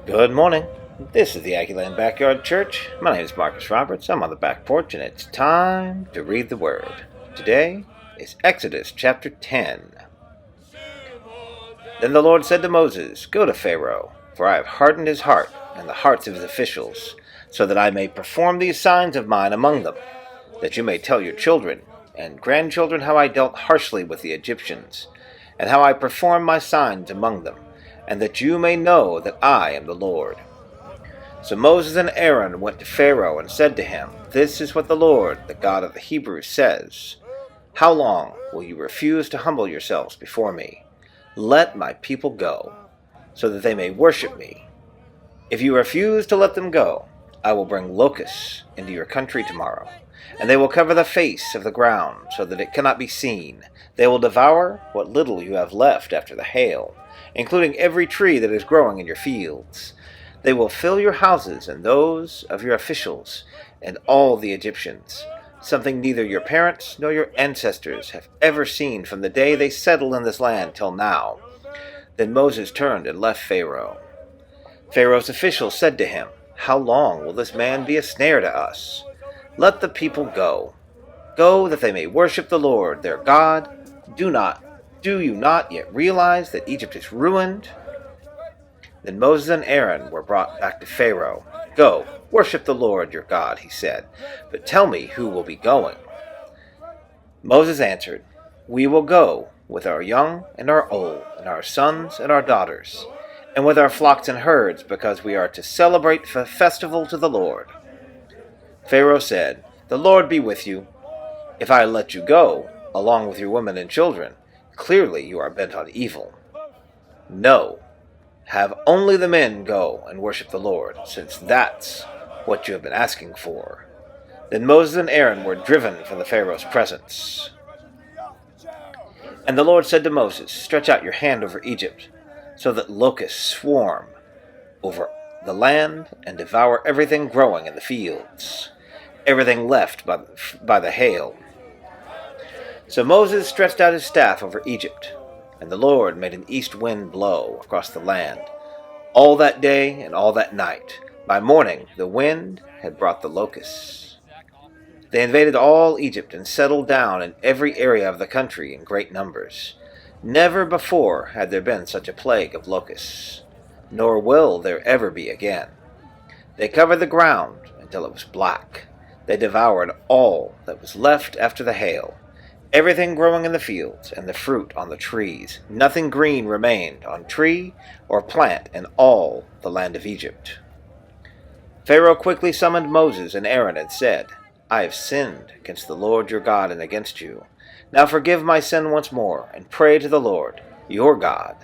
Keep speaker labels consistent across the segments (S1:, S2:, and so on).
S1: Good morning. This is the Aggieland Backyard Church. My name is Marcus Roberts. I'm on the back porch and it's time to read the Word. Today is Exodus chapter 10. Then the Lord said to Moses, "Go to Pharaoh, for I have hardened his heart and the hearts of his officials, so that I may perform these signs of mine among them, that you may tell your children and grandchildren how I dealt harshly with the Egyptians, and how I performed my signs among them, and that you may know that I am the Lord." So Moses and Aaron went to Pharaoh and said to him, "This is what the Lord, the God of the Hebrews, says. How long will you refuse to humble yourselves before me? Let my people go, so that they may worship me. If you refuse to let them go, I will bring locusts into your country tomorrow, and they will cover the face of the ground so that it cannot be seen. They will devour what little you have left after the hail, including every tree that is growing in your fields. They will fill your houses and those of your officials and all the Egyptians, something neither your parents nor your ancestors have ever seen from the day they settled in this land till now." Then Moses turned and left Pharaoh. Pharaoh's officials said to him, "How long will this man be a snare to us? Let the people go. Go that they may worship the Lord, their God. Do you not yet realize that Egypt is ruined?" Then Moses and Aaron were brought back to Pharaoh. "Go, worship the Lord your God," he said, "but tell me who will be going." Moses answered, "We will go with our young and our old, and our sons and our daughters, and with our flocks and herds, because we are to celebrate a festival to the Lord." Pharaoh said, "The Lord be with you. If I let you go, along with your women and children, clearly you are bent on evil. No, have only the men go and worship the Lord, since that's what you have been asking for." Then Moses and Aaron were driven from the Pharaoh's presence. And the Lord said to Moses, "Stretch out your hand over Egypt, so that locusts swarm over the land and devour everything growing in the fields, everything left by the hail." So Moses stretched out his staff over Egypt, and the Lord made an east wind blow across the land all that day and all that night. By morning the wind had brought the locusts. They invaded all Egypt and settled down in every area of the country in great numbers. Never before had there been such a plague of locusts, nor will there ever be again. They covered the ground until it was black. They devoured all that was left after the hail, everything growing in the fields and the fruit on the trees. Nothing green remained on tree or plant in all the land of Egypt. Pharaoh quickly summoned Moses and Aaron and said, "I have sinned against the Lord your God and against you. Now forgive my sin once more, and pray to the Lord, your God,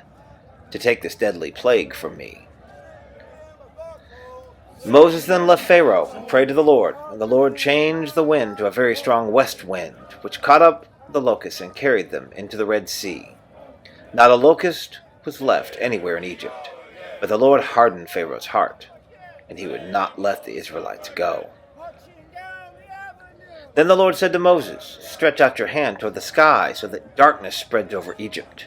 S1: to take this deadly plague from me." Moses then left Pharaoh and prayed to the Lord, and the Lord changed the wind to a very strong west wind, which caught up the locusts and carried them into the Red Sea. Not a locust was left anywhere in Egypt, but the Lord hardened Pharaoh's heart, and he would not let the Israelites go. Then the Lord said to Moses, "Stretch out your hand toward the sky so that darkness spreads over Egypt,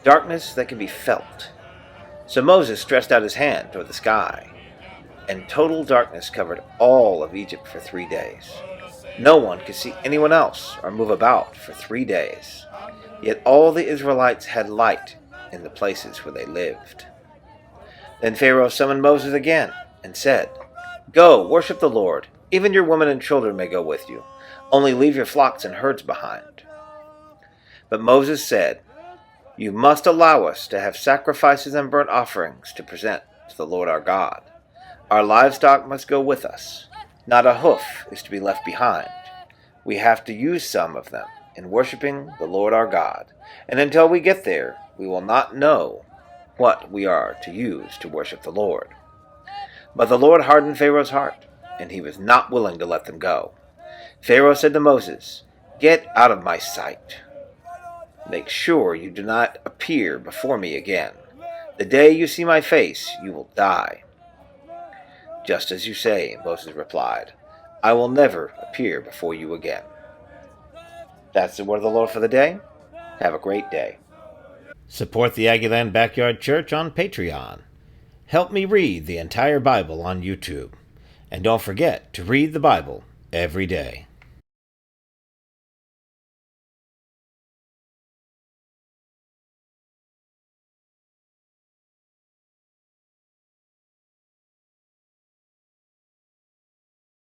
S1: darkness that can be felt." So Moses stretched out his hand toward the sky, and total darkness covered all of Egypt for 3 days. No one could see anyone else or move about for 3 days. Yet all the Israelites had light in the places where they lived. Then Pharaoh summoned Moses again and said, "Go, worship the Lord. Even your women and children may go with you. Only leave your flocks and herds behind." But Moses said, "You must allow us to have sacrifices and burnt offerings to present to the Lord our God. Our livestock must go with us. Not a hoof is to be left behind. We have to use some of them in worshiping the Lord our God, and until we get there, we will not know what we are to use to worship the Lord." But the Lord hardened Pharaoh's heart, and he was not willing to let them go. Pharaoh said to Moses, "Get out of my sight. Make sure you do not appear before me again. The day you see my face, you will die." "Just as you say," Moses replied. "I will never appear before you again." That's the word of the Lord for the day. Have a great day. Support the Aggieland Backyard Church on Patreon. Help me read the entire Bible on YouTube. And don't forget to read the Bible every day.